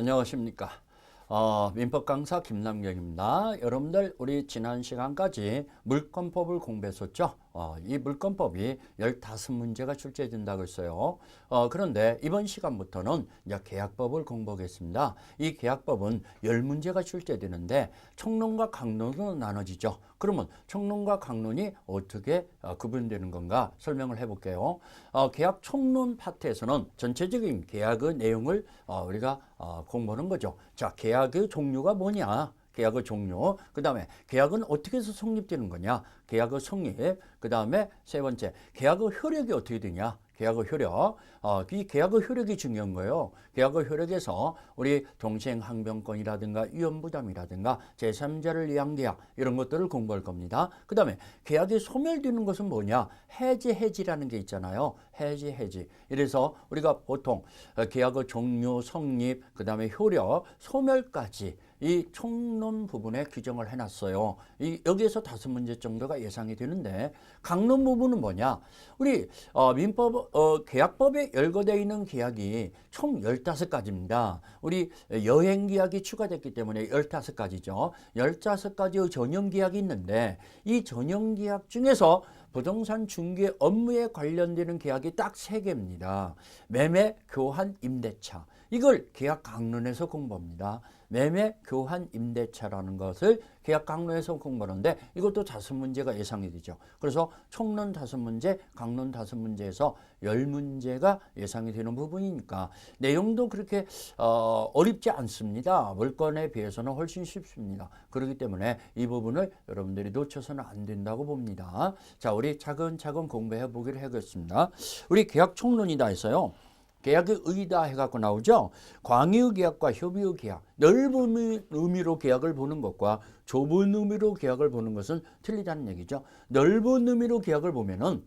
안녕하십니까. 민법 강사 김남경입니다. 여러분들 우리 지난 시간까지 물권법을 공부했었죠. 이 물권법이 15문제가 출제된다고 했어요. 그런데 이번 시간부터는 이제 계약법을 공부하겠습니다. 이 계약법은 10문제가 출제되는데 총론과 강론으로 나눠지죠. 그러면 총론과 강론이 어떻게 구분되는 건가 설명을 해볼게요. 계약 총론 파트에서는 전체적인 계약의 내용을 우리가 공부하는 거죠. 자, 계약의 종류가 뭐냐? 계약의 종류, 그 다음에 계약은 어떻게 해서 성립되는 거냐, 계약의 성립, 그 다음에 세 번째 계약의 효력이 어떻게 되냐, 계약의 효력. 이 계약의 효력이 중요한 거예요. 계약의 효력에서 우리 동시행항변권이라든가 위험부담이라든가 제3자를 위한 계약 이런 것들을 공부할 겁니다. 그 다음에 계약이 소멸되는 것은 뭐냐, 해지라는 게 있잖아요. 해지. 이래서 우리가 보통 계약의 종류, 성립, 그 다음에 효력, 소멸까지 이 총론 부분에 규정을 해놨어요. 여기에서 5문제 정도가 예상이 되는데, 강론 부분은 뭐냐? 우리 민법 계약법에 열거되어 있는 계약이 총 15가지입니다. 우리 여행계약이 추가됐기 때문에 15가지죠. 15가지의 전형계약이 있는데, 이 전형계약 중에서 부동산 중개 업무에 관련되는 계약이 딱 3개입니다. 매매, 교환, 임대차. 이걸 계약 강론에서 공부합니다. 매매, 교환, 임대차라는 것을 계약 강론에서 공부하는데, 이것도 5문제가 예상이 되죠. 그래서 총론 5문제, 강론 5문제에서 10문제가 예상이 되는 부분이니까 내용도 그렇게 어렵지 않습니다. 물권에 비해서는 훨씬 쉽습니다. 그렇기 때문에 이 부분을 여러분들이 놓쳐서는 안 된다고 봅니다. 자, 우리 차근차근 공부해 보기로 하겠습니다. 우리 계약 총론이다 했어요. 계약의 의의다 해갖고 나오죠. 광의의 계약과 협의의 계약, 넓은 의미로 계약을 보는 것과 좁은 의미로 계약을 보는 것은 틀리다는 얘기죠. 넓은 의미로 계약을 보면은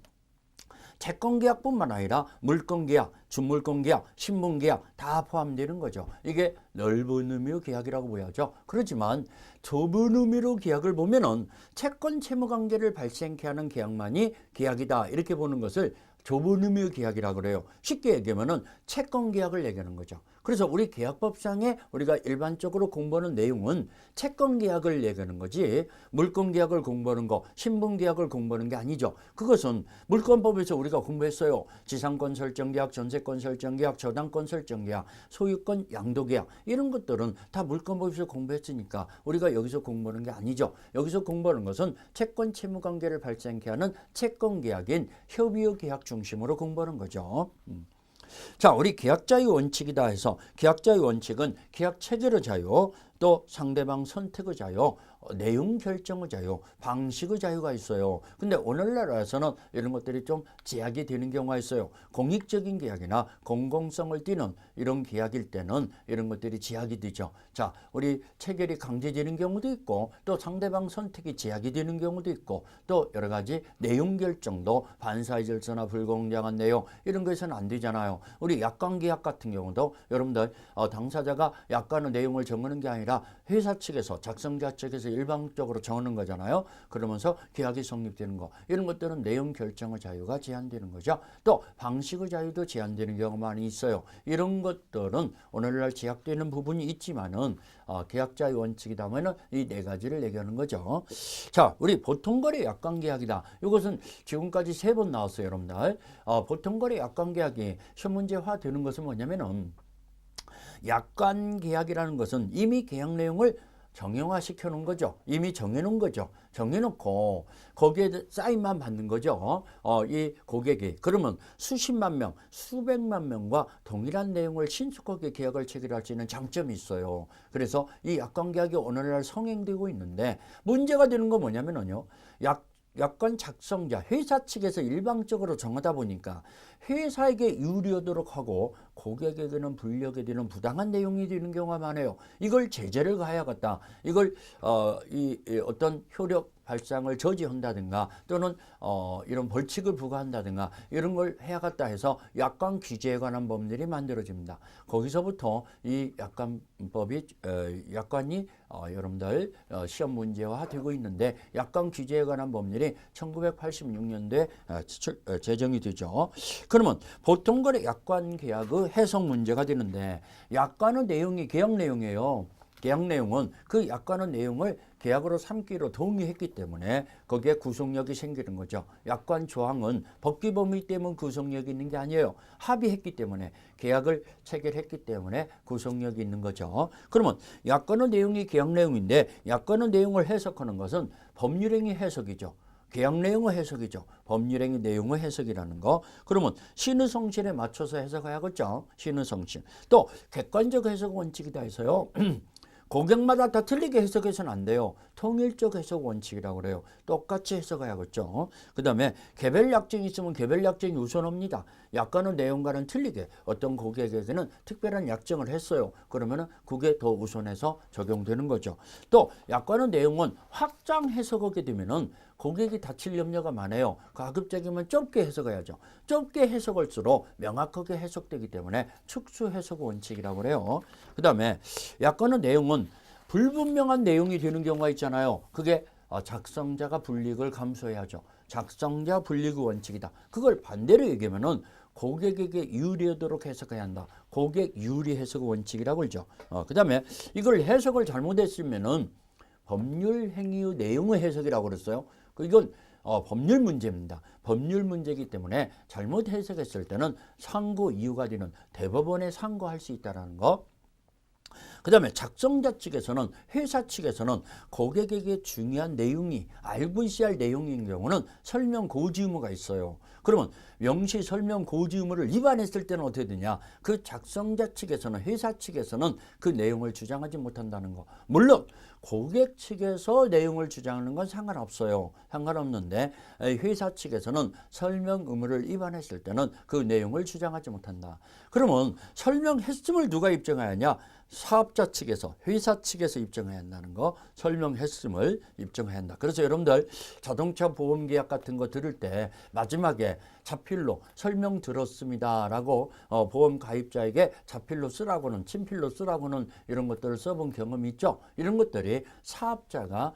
채권계약뿐만 아니라 물권계약, 준물권계약, 신분계약 다 포함되는 거죠. 이게 넓은 의미의 계약이라고 보여죠. 그렇지만 좁은 의미로 계약을 보면은 채권 채무관계를 발생케 하는 계약만이 계약이다, 이렇게 보는 것을 좁은 의미의 계약이라고 그래요. 쉽게 얘기하면은 채권 계약을 얘기하는 거죠. 그래서 우리 계약법상에 우리가 일반적으로 공부하는 내용은 채권 계약을 얘기하는 거지, 물권 계약을 공부하는 거, 신분 계약을 공부하는 게 아니죠. 그것은 물권법에서 우리가 공부했어요. 지상권 설정 계약, 전세권 설정 계약, 저당권 설정 계약, 소유권 양도 계약, 이런 것들은 다 물권법에서 공부했으니까 우리가 여기서 공부하는 게 아니죠. 여기서 공부하는 것은 채권 채무 관계를 발생케 하는 채권 계약인 협의의 계약 중심으로 공부하는 거죠. 자, 우리 계약자의 원칙이다 해서, 계약자의 원칙은 계약 체결의 자유, 또 상대방 선택의 자유, 내용 결정의 자유, 방식의 자유가 있어요. 근데 오늘날에서는 이런 것들이 좀 제약이 되는 경우가 있어요. 공익적인 계약이나 공공성을 띠는 이런 계약일 때는 이런 것들이 제약이 되죠. 자, 우리 체결이 강제되는 경우도 있고, 또 상대방 선택이 제약이 되는 경우도 있고, 또 여러 가지 내용 결정도 반사의 절차나 불공정한 내용, 이런 것에서는 안 되잖아요. 우리 약관 계약 같은 경우도 여러분들 당사자가 약관의 내용을 정하는 게 아니라 회사 측에서, 작성자 측에서 일방적으로 정하는 거잖아요. 그러면서 계약이 성립되는 거, 이런 것들은 내용 결정의 자유가 제한되는 거죠. 또 방식의 자유도 제한되는 경우가 많이 있어요. 이런 것들은 오늘날 제약되는 부분이 있지만은 계약자의 원칙이다면은 이 4가지를 얘기하는 거죠. 자, 우리 보통거래 약관계약이다. 이것은 지금까지 3번 나왔어요, 여러분들. 보통거래 약관계약이 시험문제화 되는 것은 뭐냐면은, 약관계약이라는 것은 이미 계약 내용을 정형화시켜 놓은 거죠. 이미 정해놓은 거죠. 정해놓고 거기에 사인만 받는 거죠. 이 고객이. 그러면 수십만 명, 수백만 명과 동일한 내용을 신속하게 계약을 체결할 수 있는 장점이 있어요. 그래서 이 약관계약이 오늘날 성행되고 있는데, 문제가 되는 건 뭐냐면요, 약관 작성자, 회사 측에서 일방적으로 정하다 보니까 회사에게 유리하도록 하고 고객에게는 불리하게 되는 부당한 내용이 되는 경우가 많아요. 이걸 제재를 가해야겠다. 이걸 어떤 효력 발생을 저지한다든가 또는 이런 벌칙을 부과한다든가 이런 걸 해야겠다 해서 약관 규제에 관한 법률이 만들어집니다. 거기서부터 이 약관법이 약관이 여러분들 시험 문제화 되고 있는데 약관 규제에 관한 법률이 1986년도에 제정이 되죠. 그러면 보통거래 약관 계약의 해석 문제가 되는데 약관의 내용이 계약 내용이에요. 계약 내용은 그 약관의 내용을 계약으로 삼기로 동의했기 때문에 거기에 구속력이 생기는 거죠. 약관 조항은 법규 범위 때문에 구속력이 있는 게 아니에요. 합의했기 때문에 계약을 체결했기 때문에 구속력이 있는 거죠. 그러면 약관의 내용이 계약 내용인데 약관의 내용을 해석하는 것은 법률행위 해석이죠. 계약 내용의 해석이죠. 법률행위 내용의 해석이라는 거. 그러면 신의성실에 맞춰서 해석해야겠죠. 신의성실. 또 객관적 해석 원칙이다 해서요. 고객마다 다 틀리게 해석해서는 안 돼요. 통일적 해석 원칙이라고 그래요. 똑같이 해석해야겠죠. 그 다음에 개별 약정이 있으면 개별 약정이 우선합니다. 약관의 내용과는 틀리게 어떤 고객에게는 특별한 약정을 했어요. 그러면 그게 더 우선해서 적용되는 거죠. 또 약관의 내용은 확장 해석하게 되면은 고객이 다칠 염려가 많아요. 가급적이면 좁게 해석해야죠. 좁게 해석할수록 명확하게 해석되기 때문에 축소 해석 원칙이라고 그래요. 그 다음에 약관의 내용은 불분명한 내용이 되는 경우가 있잖아요. 그게 작성자가 불이익을 감수해야죠. 작성자 불이익 원칙이다. 그걸 반대로 얘기하면은 고객에게 유리하도록 해석해야 한다. 고객 유리 해석 원칙이라고 그러죠. 그 다음에 이걸 해석을 잘못했으면은 법률 행위의 내용의 해석이라고 그랬어요. 이건 법률 문제입니다. 법률 문제이기 때문에 잘못 해석했을 때는 상고 이유가 되는 대법원에 상고할 수 있다는 거. 그 다음에 작성자 측에서는 회사 측에서는 고객에게 중요한 내용이 RVCR 내용인 경우는 설명 고지 의무가 있어요. 그러면 명시 설명 고지 의무를 위반했을 때는 어떻게 되냐? 그 작성자 측에서는 회사 측에서는 그 내용을 주장하지 못한다는 거. 물론 고객 측에서 내용을 주장하는 건 상관없어요. 상관없는데 회사 측에서는 설명 의무를 위반했을 때는 그 내용을 주장하지 못한다. 그러면 설명했음을 누가 입증해야 하냐? 사업자 측에서, 회사 측에서 입증해야 한다는 거, 설명했음을 입증해야 한다. 그래서 여러분들 자동차 보험 계약 같은 거 들을 때 마지막에 자필로 설명 들었습니다 라고 보험 가입자에게 자필로 쓰라고는, 친필로 쓰라고는 이런 것들을 써본 경험이 있죠. 이런 것들이 사업자가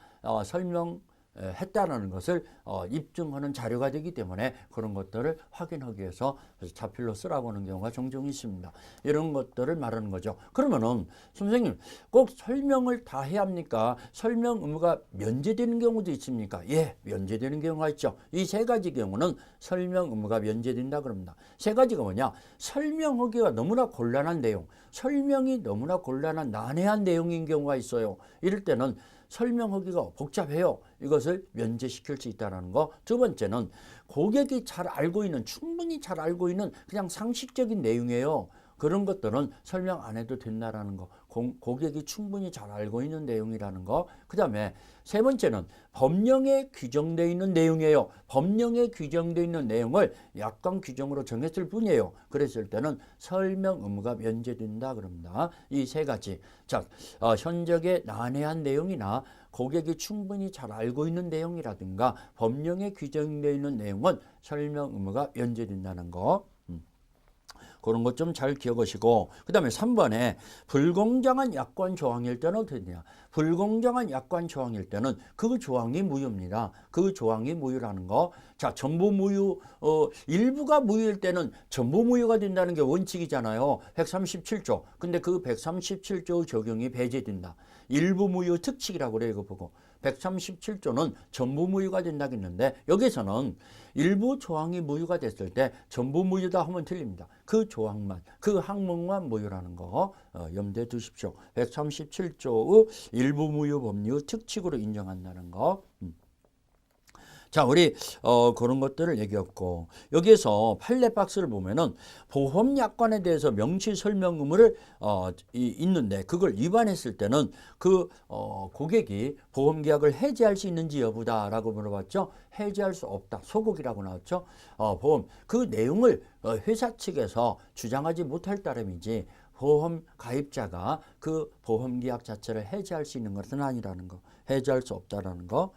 했다라는 것을 입증하는 자료가 되기 때문에 그런 것들을 확인하기 위해서 자필로 쓰라고 하는 경우가 종종 있습니다. 이런 것들을 말하는 거죠. 그러면은 선생님 꼭 설명을 다 해야 합니까? 설명 의무가 면제되는 경우도 있습니까? 예, 면제되는 경우가 있죠. 이 세 가지 경우는 설명 의무가 면제된다 그럽니다. 세 가지가 뭐냐? 설명하기가 너무나 곤란한 내용, 설명이 너무나 곤란한 난해한 내용인 경우가 있어요. 이럴 때는 설명하기가 복잡해요. 이것을 면제시킬 수 있다는 거. 두 번째는 고객이 잘 알고 있는, 충분히 잘 알고 있는 그냥 상식적인 내용이에요. 그런 것들은 설명 안 해도 된다라는 거. 고객이 충분히 잘 알고 있는 내용이라는 거. 그 다음에 세 번째는 법령에 규정되어 있는 내용이에요. 법령에 규정되어 있는 내용을 약관 규정으로 정했을 뿐이에요. 그랬을 때는 설명 의무가 면제된다 그럽니다. 이 세 가지. 자, 현저하게 난해한 내용이나 고객이 충분히 잘 알고 있는 내용이라든가 법령에 규정되어 있는 내용은 설명 의무가 면제된다는 거. 그런 것 좀 잘 기억하시고, 그 다음에 3번에 불공정한 약관 조항일 때는 어떻게 되냐? 불공정한 약관 조항일 때는 그 조항이 무효입니다. 그 조항이 무효라는 거. 자, 전부 무효, 일부가 무효일 때는 전부 무효가 된다는 게 원칙이잖아요. 137조. 근데 그 137조 적용이 배제된다. 일부 무효 특칙이라고 그래요. 이거 보고. 137조는 전부 무효가 된다겠는데 여기서는 일부 조항이 무효가 됐을 때 전부 무효다 하면 틀립니다. 그 조항만, 그 항목만 무효라는 거 염두에 두십시오. 137조의 일부 무효 법률 특칙으로 인정한다는 거. 자, 우리 그런 것들을 얘기했고, 여기에서 판례 박스를 보면은 보험 약관에 대해서 명시 설명 의무를 있는데 그걸 위반했을 때는 그 고객이 보험 계약을 해지할 수 있는지 여부다라고 물어봤죠. 해지할 수 없다. 소극이라고 나왔죠. 보험 그 내용을 회사 측에서 주장하지 못할 따름이지 보험 가입자가 그 보험계약 자체를 해지할 수 있는 것은 아니라는 거, 해지할 수 없다라는 거,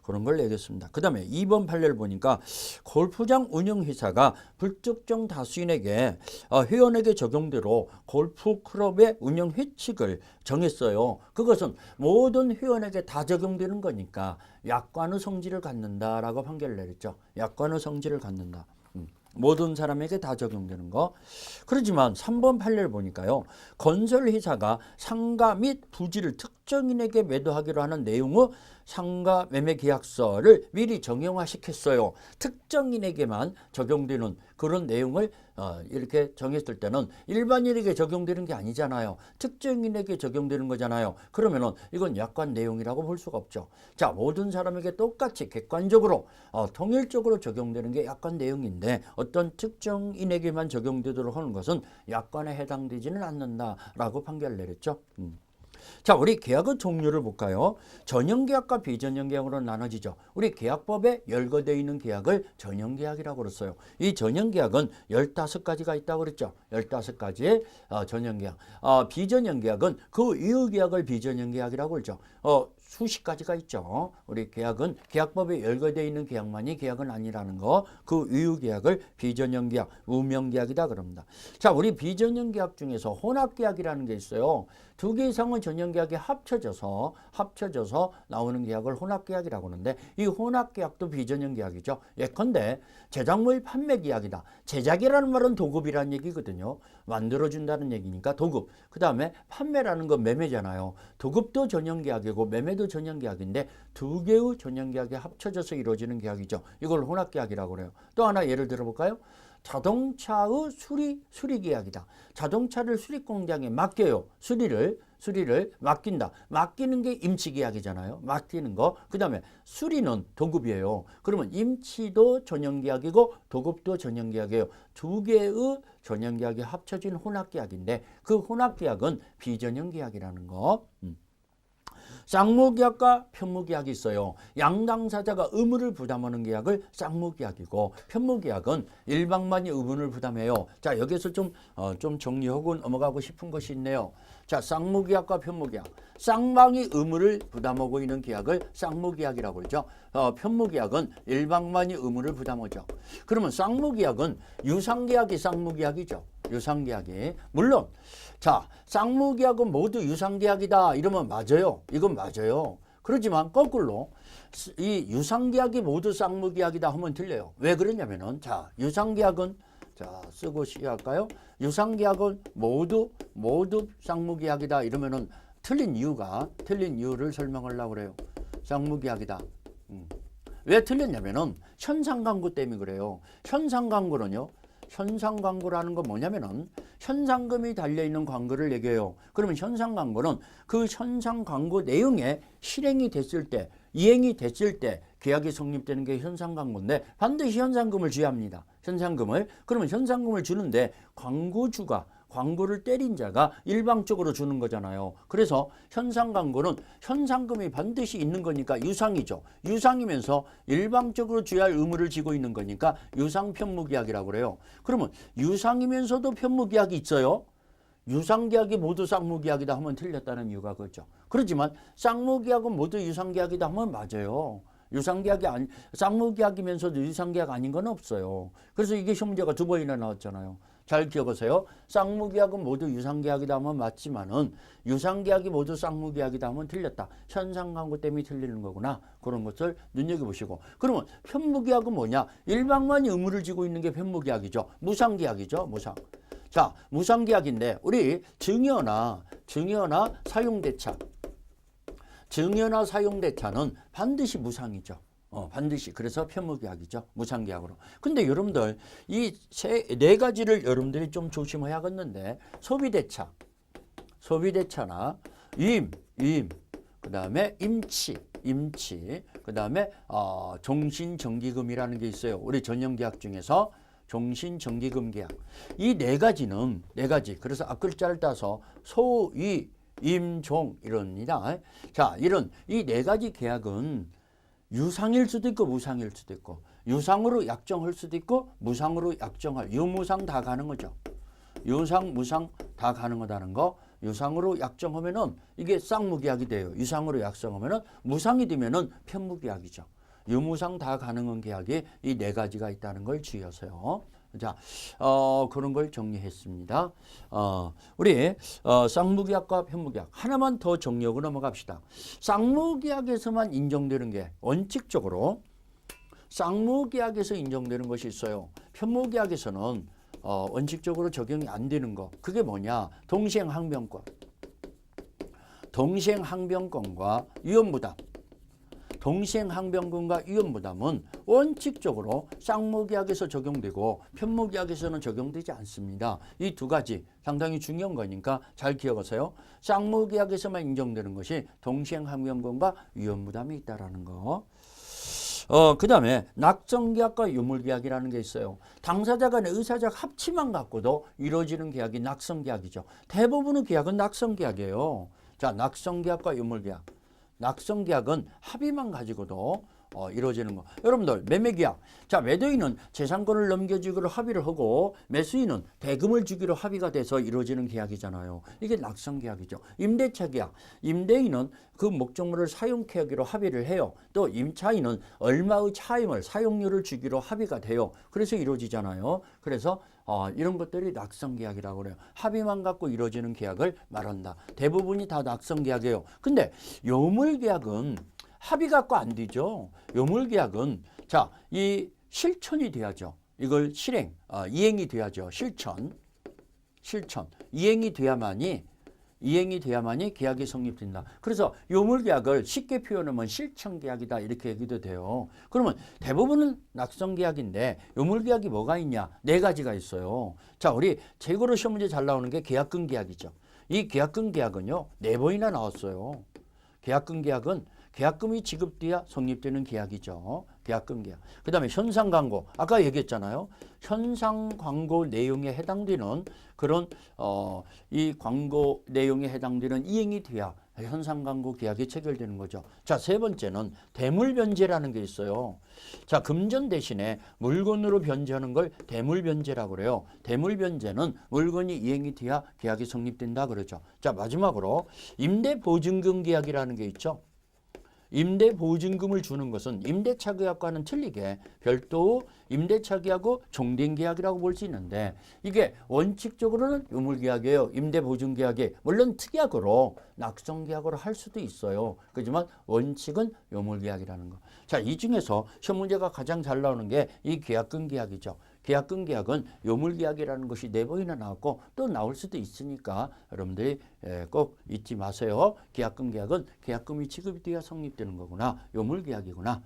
그런 걸 내겠습니다. 그 다음에 2번 판례를 보니까 골프장 운영회사가 불특정 다수인에게 회원에게 적용대로 골프클럽의 운영 회칙을 정했어요. 그것은 모든 회원에게 다 적용되는 거니까 약관의 성질을 갖는다라고 판결을 내렸죠. 약관의 성질을 갖는다. 모든 사람에게 다 적용되는 거. 그렇지만 3번 판례를 보니까요. 건설회사가 상가 및 부지를 특정인에게 매도하기로 하는 내용의 상가 매매 계약서를 미리 정형화시켰어요. 특정인에게만 적용되는 그런 내용을 이렇게 정했을 때는 일반인에게 적용되는 게 아니잖아요. 특정인에게 적용되는 거잖아요. 그러면은 이건 약관 내용이라고 볼 수가 없죠. 자, 모든 사람에게 똑같이 객관적으로 통일적으로 적용되는 게 약관 내용인데 어떤 특정인에게만 적용되도록 하는 것은 약관에 해당되지는 않는다라고 판결을 내렸죠. 자, 우리 계약의 종류를 볼까요? 전형계약과 비전형계약으로 나눠지죠. 우리 계약법에 열거되어 있는 계약을 전형계약이라고 그랬어요. 이 전형계약은 15가지가 있다고 그랬죠. 15가지의 전형계약. 비전형계약은 그 이후 계약을 비전형계약이라고 그랬죠. 수십 가지가 있죠. 우리 계약은 계약법에 열거되어 있는 계약만이 계약은 아니라는 거. 그 이후 계약을 비전형 계약, 무명 계약이다 그럽니다. 자, 우리 비전형 계약 중에서 혼합 계약이라는 게 있어요. 2개 이상의 전형 계약이 합쳐져서 나오는 계약을 혼합 계약이라고 하는데 이 혼합 계약도 비전형 계약이죠. 예컨대 제작물 판매 계약이다. 제작이라는 말은 도급이라는 얘기거든요. 만들어준다는 얘기니까 도급. 그 다음에 판매라는 건 매매잖아요. 도급도 전형 계약이고 매매도 전형 계약인데 2개의 전형 계약이 합쳐져서 이루어지는 계약이죠. 이걸 혼합 계약이라고 그래요. 또 하나 예를 들어볼까요? 자동차의 수리 계약이다. 자동차를 수리 공장에 맡겨요. 수리를 맡긴다. 맡기는 게 임치 계약이잖아요. 맡기는 거. 그 다음에 수리는 도급이에요. 그러면 임치도 전형 계약이고 도급도 전형 계약이에요. 2개의 전형 계약이 합쳐진 혼합 계약인데 그 혼합 계약은 비전형 계약이라는 거. 쌍무계약과 편무계약이 있어요. 양당사자가 의무를 부담하는 계약을 쌍무계약이고 편무계약은 일방만이 의무를 부담해요. 자, 여기서 좀 정리하고 넘어가고 싶은 것이 있네요. 자, 쌍무계약과 편무계약. 쌍방이 의무를 부담하고 있는 계약을 쌍무계약이라고 그러죠. 편무계약은 일방만이 의무를 부담하죠. 그러면 쌍무계약은 유상계약이 쌍무계약이죠. 유상계약이. 물론 자, 쌍무계약은 모두 유상계약이다 이러면 맞아요. 이건 맞아요. 그렇지만 거꾸로 이 유상계약이 모두 쌍무계약이다 하면 틀려요. 왜 그러냐면은 자, 유상계약은 자, 쓰고 시작할까요? 유상계약은 모두 쌍무계약이다 이러면은 틀린 이유를 설명하려고 그래요. 쌍무계약이다. 왜 틀렸냐면은 현상광고 때문에 그래요. 현상광고라는 건 뭐냐면은 현상금이 달려있는 광고를 얘기해요. 그러면 현상광고는 그 현상광고 내용에 실행이 됐을 때, 이행이 됐을 때 계약이 성립되는 게 현상광고인데 반드시 현상금을 줘야 합니다. 그러면 현상금을 주는데 광고주가 광고를 때린 자가 일방적으로 주는 거잖아요. 그래서 현상광고는 현상금이 반드시 있는 거니까 유상이죠. 유상이면서 일방적으로 줘야 할 의무를 지고 있는 거니까 유상편무계약이라고 그래요. 그러면 유상이면서도 편무계약이 있어요. 유상계약이 모두 쌍무계약이다 하면 틀렸다는 이유가 그렇죠. 그렇지만 쌍무계약은 모두 유상계약이다 하면 맞아요. 쌍무계약이면서도 유상계약 아닌 건 없어요. 그래서 이게 시험 문제가 2번이나 나왔잖아요. 잘 기억하세요. 쌍무계약은 모두 유상계약이다 하면 맞지만은 유상계약이 모두 쌍무계약이다 하면 틀렸다. 현상광고 때문에 틀리는 거구나. 그런 것을 눈여겨보시고. 그러면 편무계약은 뭐냐? 일방만이 의무를 지고 있는 게 편무계약이죠. 무상계약이죠. 무상. 자, 무상계약인데 우리 증여나 사용대차. 증여나 사용대차는 반드시 무상이죠. 반드시. 그래서 편무계약이죠. 무상계약으로. 근데 여러분들 이 네 가지를 여러분들이 좀 조심해야겠는데 소비대차나 그 다음에 임치, 그 다음에 종신정기금이라는 게 있어요. 우리 전형계약 중에서 종신정기금 계약. 이 네 가지. 그래서 앞글자를 따서 소위, 임종 이럽니다. 자, 이런 이 네 가지 계약은 유상일 수도 있고 무상일 수도 있고 유상으로 약정할 수도 있고 무상으로 약정할 유무상 다 가는 거죠. 유상 무상 다 가능하다는 거. 유상으로 약정하면은 이게 쌍무계약이 돼요. 유상으로 약정하면은 무상이 되면은 편무계약이죠. 유무상 다 가능한 계약이 이 네 가지가 있다는 걸 주의하세요. 자, 그런 걸 정리했습니다. 우리 쌍무계약과 편무계약 하나만 더 정리하고 넘어갑시다. 쌍무계약에서만 인정되는 게 원칙적으로 쌍무계약에서 인정되는 것이 있어요. 편무계약에서는 원칙적으로 적용이 안 되는 거. 그게 뭐냐? 동시행항변권. 동시행항변권과 위험부담. 동시행항변권과 위험부담은 원칙적으로 쌍무계약에서 적용되고 편무계약에서는 적용되지 않습니다. 이 두 가지 상당히 중요한 거니까 잘 기억하세요. 쌍무계약에서만 인정되는 것이 동시행항변권과 위험부담이 있다는 거. 그 다음에 낙성계약과 유물계약이라는 게 있어요. 당사자 간의 의사적 합치만 갖고도 이루어지는 계약이 낙성계약이죠. 대부분의 계약은 낙성계약이에요. 자, 낙성계약과 유물계약. 낙성계약은 합의만 가지고도 이루어지는 거. 여러분들 매매계약. 자, 매도인은 재산권을 넘겨주기로 합의를 하고 매수인은 대금을 주기로 합의가 돼서 이루어지는 계약이잖아요. 이게 낙성계약이죠. 임대차 계약. 임대인은 그 목적물을 사용하기로 합의를 해요. 또 임차인은 얼마의 차임을 사용료를 주기로 합의가 돼요. 그래서 이루어지잖아요. 그래서 이런 것들이 낙성계약이라고 그래요. 합의만 갖고 이루어지는 계약을 말한다. 대부분이 다 낙성계약이에요. 근데 요물계약은 합의 갖고 안 되죠. 요물계약은 자, 이 실천이 돼야죠. 이걸 이행이 돼야죠. 실천. 이행이 돼야만이 계약이 성립된다. 그래서 요물계약을 쉽게 표현하면 실천계약이다 이렇게 얘기도 돼요. 그러면 대부분은 낙성계약인데 요물계약이 뭐가 있냐? 네 가지가 있어요. 자, 우리 재고로 시험 문제 잘 나오는 게 계약금 계약이죠. 이 계약금 계약은요, 네 번이나 나왔어요. 계약금 계약은 계약금이 지급돼야 성립되는 계약이죠. 계약금 계약. 그 다음에 현상광고. 아까 얘기했잖아요. 현상광고 내용에 해당되는 그런 이 광고 내용에 해당되는 이행이 돼야 현상광고 계약이 체결되는 거죠. 자, 세 번째는 대물변제라는 게 있어요. 자, 금전 대신에 물건으로 변제하는 걸 대물변제라고 그래요. 대물변제는 물건이 이행이 돼야 계약이 성립된다 그러죠. 자, 마지막으로 임대보증금 계약이라는 게 있죠. 임대보증금을 주는 것은 임대차 계약과는 틀리게 별도 임대차 계약하고 종된계약이라고 볼 수 있는데 이게 원칙적으로는 유물계약이에요. 임대보증계약이 물론 특약으로 낙성계약으로 할 수도 있어요. 그렇지만 원칙은 유물계약이라는 거. 자, 이 중에서 시험 문제가 가장 잘 나오는 게 이 계약금 계약이죠. 계약금 계약은 요물계약이라는 것이 네 번이나 나왔고 또 나올 수도 있으니까 여러분들이 꼭 잊지 마세요. 계약금 계약은 계약금이 지급이 돼야 성립되는 거구나. 요물계약이구나.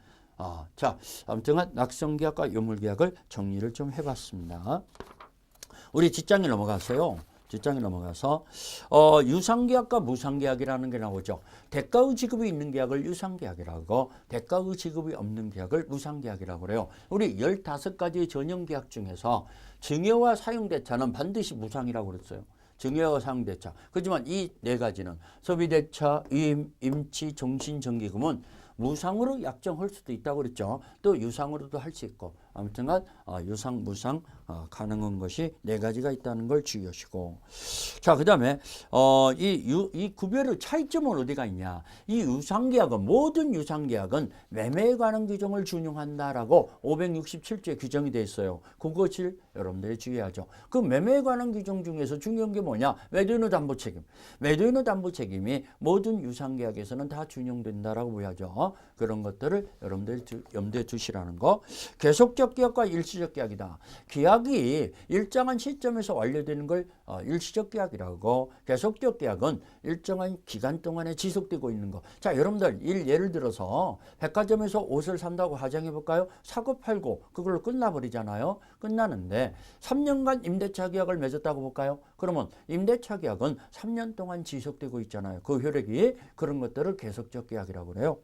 자, 아무튼 낙성계약과 요물계약을 정리를 좀 해봤습니다. 우리 직장에 넘어가세요. 직장에 넘어가서 유상계약과 무상계약이라는 게 나오죠. 대가의 지급이 있는 계약을 유상계약이라고, 대가의 지급이 없는 계약을 무상계약이라고 그래요. 우리 15가지의 전형계약 중에서 증여와 사용대차는 반드시 무상이라고 그랬어요. 증여와 사용대차. 그렇지만 이 네 가지는 소비대차, 위임, 임치, 종신, 정기금은 무상으로 약정할 수도 있다고 그랬죠. 또 유상으로도 할 수 있고. 아무튼간 유상, 무상 가능한 것이 네 가지가 있다는 걸 주의하시고. 자, 그다음에 이 구별의 차이점은 어디가 있냐? 이 유상계약은 모든 유상계약은 매매에 관한 규정을 준용한다라고 567조에 규정이 돼 있어요. 그것을 여러분들이 주의하죠. 그 매매에 관한 규정 중에서 중요한 게 뭐냐? 매도인의 담보 책임. 매도인의 담보 책임이 모든 유상계약에서는 다 준용된다라고 보여야죠. 그런 것들을 여러분들이 염두에 두시라는 거. 계속적 계약과 일시적 계약이다. 계약이 일정한 시점에서 완료되는 걸 일시적 계약이라고, 계속적 계약은 일정한 기간 동안에 지속되고 있는 거. 자, 여러분들 예를 들어서 백화점에서 옷을 산다고 가정해 볼까요? 사고 팔고 그걸로 끝나버리잖아요. 끝나는데 3년간 임대차 계약을 맺었다고 볼까요? 그러면 임대차 계약은 3년 동안 지속되고 있잖아요. 그 효력이. 그런 것들을 계속적 계약이라고 그래요.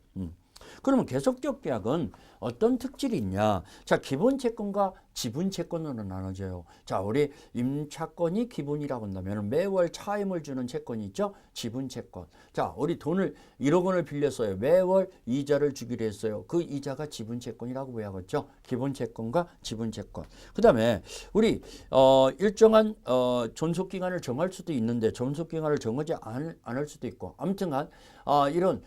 그러면 계속적 계약은 어떤 특질이 있냐? 자, 기본 채권과 지분 채권으로 나눠져요. 자, 우리 임차권이 기본이라고 한다면 매월 차임을 주는 채권이 있죠. 지분 채권. 자, 우리 돈을 1억 원을 빌렸어요. 매월 이자를 주기로 했어요. 그 이자가 지분 채권이라고 배워야겠죠. 기본 채권과 지분 채권. 그다음에 우리 일정한 존속 기간을 정할 수도 있는데 존속 기간을 정하지 않을 수도 있고, 아무튼간 이런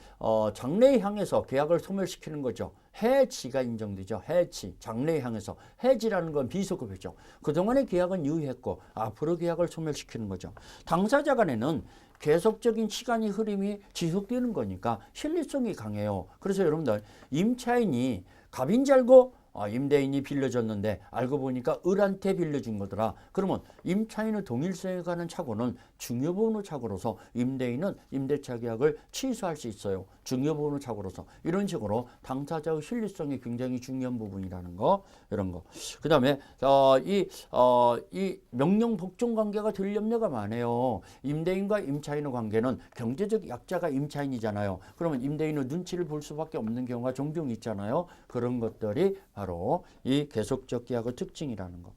장래에 향해서 계약을 소멸시키는 거죠. 해지가 인정되죠. 해지, 장래에 향해서. 해지라는 건 비소급이죠. 그동안의 계약은 유효했고 앞으로 계약을 소멸시키는 거죠. 당사자 간에는 계속적인 시간이 흐름이 지속되는 거니까 신뢰성이 강해요. 그래서 여러분들 임차인이 갑인 줄 알고 임대인이 빌려줬는데 알고 보니까 을한테 빌려준 거더라. 그러면 임차인의 동일성에 관한 착오는 중요보호 착오로서 임대인은 임대차 계약을 취소할 수 있어요. 중요보호 착오로서. 이런 식으로 당사자의 신뢰성이 굉장히 중요한 부분이라는 거, 이런 거. 그 다음에 이 명령 복종 관계가 될 염려가 많아요. 임대인과 임차인의 관계는 경제적 약자가 임차인이잖아요. 그러면 임대인의 눈치를 볼 수밖에 없는 경우가 종종 있잖아요. 그런 것들이 바로 이 계속적 계약의 특징이라는 거.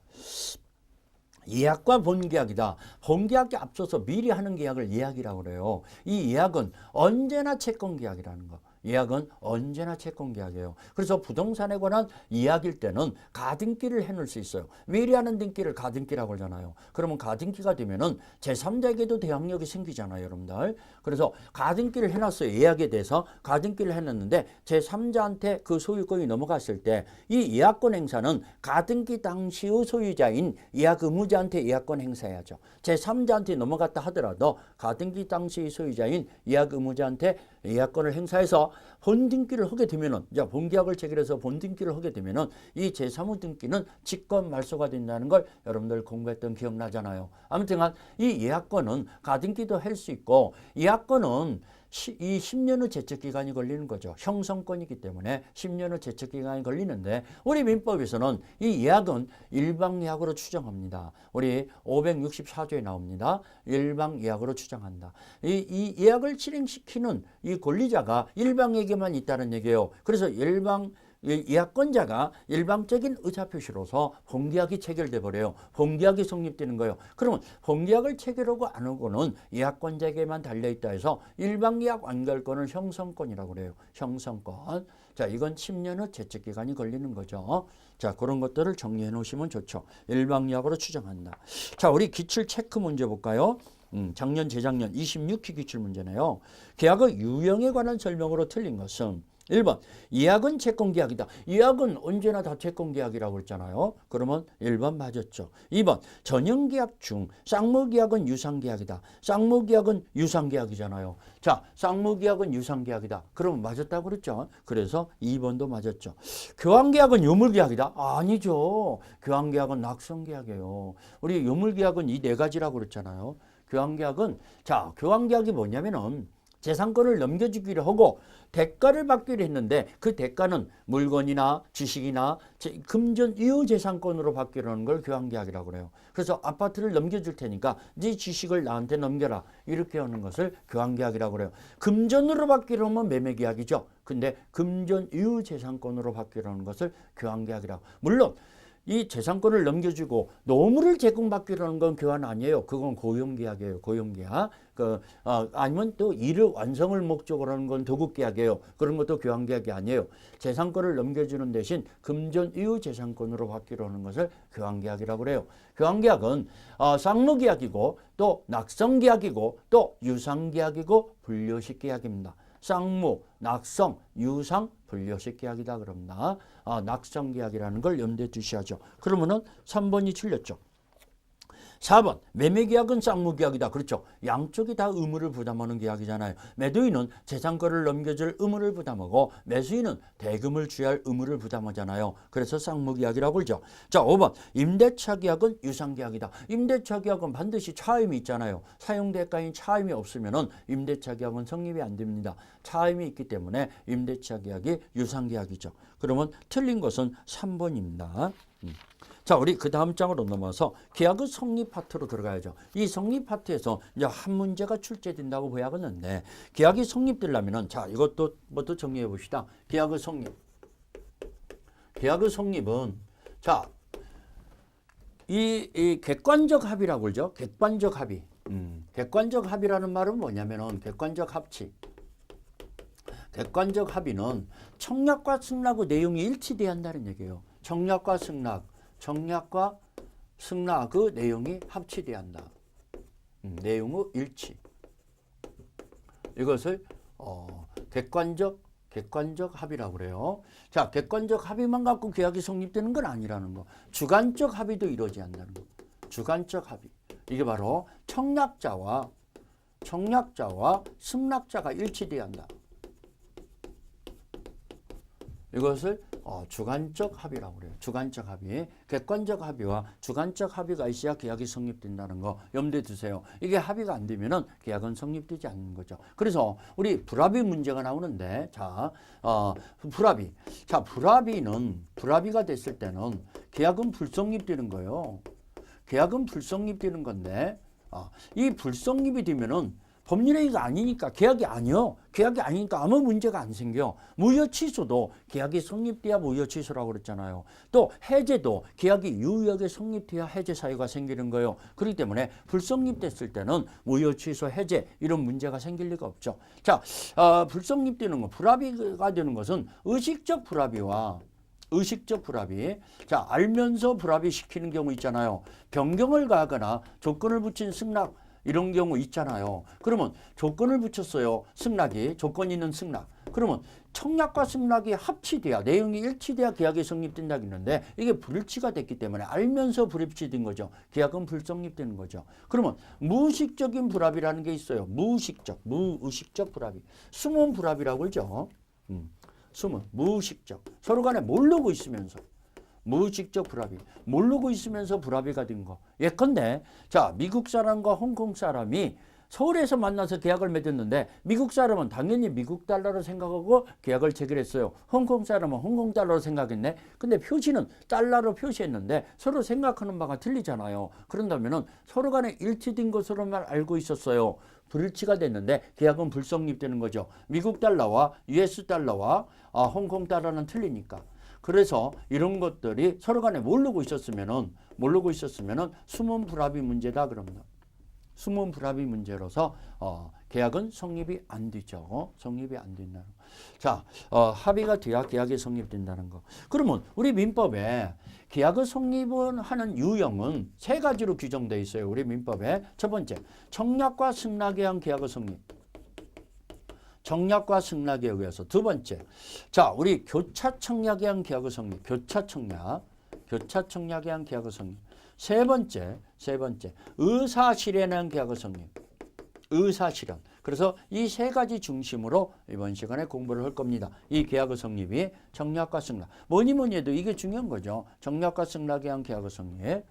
예약과 본계약이다. 본계약에 앞서서 미리 하는 계약을 예약이라고 그래요. 이 예약은 언제나 채권계약이라는 거. 예약은 언제나 채권계약이에요. 그래서 부동산에 관한 이야기일 때는 가등기를 해놓을 수 있어요. 미리 하는 등기를 가등기라고 하잖아요. 그러면 가등기가 되면은 제3자에게도 대항력이 생기잖아요, 여러분들. 그래서 가등기를 해놨어요. 예약에 대해서 가등기를 해놨는데 제3자한테 그 소유권이 넘어갔을 때 이 예약권 행사는 가등기 당시의 소유자인 예약 의무자한테 예약권 행사해야죠. 제3자한테 넘어갔다 하더라도 가등기 당시의 소유자인 예약 의무자한테 예약권을 행사해서 본등기를 하게 되면은, 본계약을 체결해서 본등기를 하게 되면은 이 제3의 등기는 직권 말소가 된다는 걸 여러분들 공부했던 기억나잖아요. 아무튼 이 예약권은 가등기도 할 수 있고, 예약권은 이 10년의 제척기간이 걸리는 거죠. 형성권이기 때문에 10년의 제척기간이 걸리는데 우리 민법에서는 이 예약은 일방예약으로 추정합니다. 우리 564조에 나옵니다. 일방예약으로 추정한다. 이 예약을 실행시키는 이 권리자가 일방에게만 있다는 얘기예요. 그래서 예약권자가 일방적인 의사표시로서 본계약이 체결돼 버려요. 본계약이 성립되는 거예요. 그러면 본계약을 체결하고 안 하고는 예약권자에게만 달려있다 해서 일방예약 완결권을 형성권이라고 그래요. 형성권. 자, 이건 10년의 제척기간이 걸리는 거죠. 자, 그런 것들을 정리해 놓으시면 좋죠. 일방예약으로 추정한다. 자, 우리 기출 체크 문제 볼까요? 작년, 재작년 26기 기출 문제네요. 계약의 유형에 관한 설명으로 틀린 것은 1번 예약은 채권계약이다. 예약은 언제나 다 채권계약이라고 했잖아요. 그러면 1번 맞았죠. 2번 전형계약 중 쌍무계약은 유상계약이다. 쌍무계약은 유상계약이잖아요. 자, 쌍무계약은 유상계약이다. 그러면 맞았다고 그랬죠. 그래서 2번도 맞았죠. 교환계약은 유물계약이다. 아니죠. 교환계약은 낙성계약이에요. 우리 유물계약은 이 네 가지라고 그랬잖아요. 교환계약은, 자, 교환계약이 뭐냐면은 재산권을 넘겨주기로 하고 대가를 받기로 했는데 그 대가는 물건이나 지식이나 금전 이후 재산권으로 받기로 하는 걸 교환계약이라고 그래요. 그래서 아파트를 넘겨줄 테니까 네 지식을 나한테 넘겨라. 이렇게 하는 것을 교환계약이라고 그래요. 금전으로 받기로 하면 매매계약이죠. 근데 금전 이후 재산권으로 받기로 하는 것을 교환계약이라고. 물론 이 재산권을 넘겨주고 노무를 제공받기로 하는 건 교환 아니에요. 그건 고용계약이에요. 고용계약. 아니면 또 일을 완성을 목적으로 하는 건 도급계약이에요. 그런 것도 교환계약이 아니에요. 재산권을 넘겨주는 대신 금전 이후 재산권으로 받기로 하는 것을 교환계약이라고 그래요. 교환계약은 쌍무계약이고 또 낙성계약이고 또 유상계약이고 분료식 계약입니다. 쌍무, 낙성, 유상, 분료식 계약이다 그럽니다. 낙성 계약이라는 걸 염두에 두셔야죠. 그러면은 3번이 틀렸죠. 4번 매매계약은 쌍무계약이다. 그렇죠. 양쪽이 다 의무를 부담하는 계약이잖아요. 매도인은 재산권을 넘겨줄 의무를 부담하고 매수인은 대금을 취할 의무를 부담하잖아요. 그래서 쌍무계약이라고 그러죠. 자, 5번 임대차 계약은 유상계약이다. 임대차 계약은 반드시 차임이 있잖아요. 사용대가인 차임이 없으면은 임대차 계약은 성립이 안 됩니다. 차임이 있기 때문에 임대차 계약이 유상계약이죠. 그러면 틀린 것은 3번입니다. 자, 우리 그 다음 장으로 넘어서 계약의 성립 파트로 들어가야죠. 이 성립 파트에서 이제 한 문제가 출제된다고 보야겠는데, 계약이 성립되려면은, 자, 이것도 뭐또 정리해 봅시다. 계약의 성립. 계약의 성립은, 자, 이 객관적 합의라고 그러죠. 객관적 합의. 객관적 합의라는 말은 뭐냐면은 객관적 합치. 객관적 합의는 청약과 승낙의 내용이 일치돼야 한다는 얘기예요. 청약과 승낙의 내용이 합치돼야 한다. 내용의 일치. 이것을 객관적 합의라고 그래요. 자, 객관적 합의만 갖고 계약이 성립되는 건 아니라는 거. 주관적 합의도 이루어져야 한다는 거. 주관적 합의. 이게 바로 청약자와 승낙자가 일치돼야 한다. 이것을 주관적 합의라고 그래요. 주관적 합의. 객관적 합의와 주관적 합의가 있어야 계약이 성립된다는 거 염두에 두세요. 이게 합의가 안 되면은 계약은 성립되지 않는 거죠. 그래서 우리 불합의 문제가 나오는데, 자, 불합의. 자, 불합의가 됐을 때는 계약은 불성립되는 거예요. 계약은 불성립되는 건데, 이 불성립이 되면은 법률행위가 아니니까 계약이 아니요. 계약이 아니니까 아무 문제가 안 생겨. 무효 취소도 계약이 성립돼야 무효 취소라고 그랬잖아요. 또 해제도 계약이 유효하게 성립돼야 해제 사유가 생기는 거예요. 그렇기 때문에 불성립됐을 때는 무효 취소 해제 이런 문제가 생길 리가 없죠. 자, 불성립되는 거, 불합의가 되는 것은 의식적 불합의. 자, 알면서 불합의 시키는 경우 있잖아요. 변경을 가하거나 조건을 붙인 승낙 이런 경우 있잖아요. 그러면 조건을 붙였어요. 승낙이 조건 있는 승낙. 그러면 청약과 승낙이 합치돼야 내용이 일치돼야 계약이 성립된다 했는데 이게 불일치가 됐기 때문에 알면서 불일치된 거죠. 계약은 불성립되는 거죠. 그러면 무의식적인 불합의라는 게 있어요. 무의식적 불합의. 숨은 불합의라고 그러죠. 무의식적. 서로 간에 모르고 있으면서. 무의식적 불합의. 모르고 있으면서 불합의가 된 거. 예컨대 자, 미국 사람과 홍콩 사람이 서울에서 만나서 계약을 맺었는데 미국 사람은 당연히 미국 달러로 생각하고 계약을 체결했어요. 홍콩 사람은 홍콩 달러로 생각했네. 근데 표시는 달러로 표시했는데 서로 생각하는 바가 틀리잖아요. 그런다면은 서로 간에 일치된 것으로만 알고 있었어요. 불일치가 됐는데 계약은 불성립되는 거죠. 미국 달러와 US 달러와 홍콩 달러는 틀리니까. 그래서 이런 것들이 서로 간에 모르고 있었으면은 숨은 불합의 문제다 그럽니다. 숨은 불합의 문제로서 계약은 성립이 안 되죠. 성립이 안 된다는 거. 자, 합의가 돼야 계약이 성립된다는 거. 그러면 우리 민법에 계약을 성립하는 유형은 세 가지로 규정되어 있어요. 우리 민법에. 첫 번째, 청약과 승낙에 의한 계약의 성립. 청약과 승낙에 의해서. 두 번째, 자, 우리 교차 청약에 의한 계약의 성립. 교차 청약에 의한 계약의 성립. 세 번째, 의사 실현에 의한 계약의 성립. 의사 실현. 그래서 이 세 가지 중심으로 이번 시간에 공부를 할 겁니다. 이 계약의 성립이 청약과 승낙. 뭐니 해도 이게 중요한 거죠. 청약과 승낙에 의한 계약의 성립.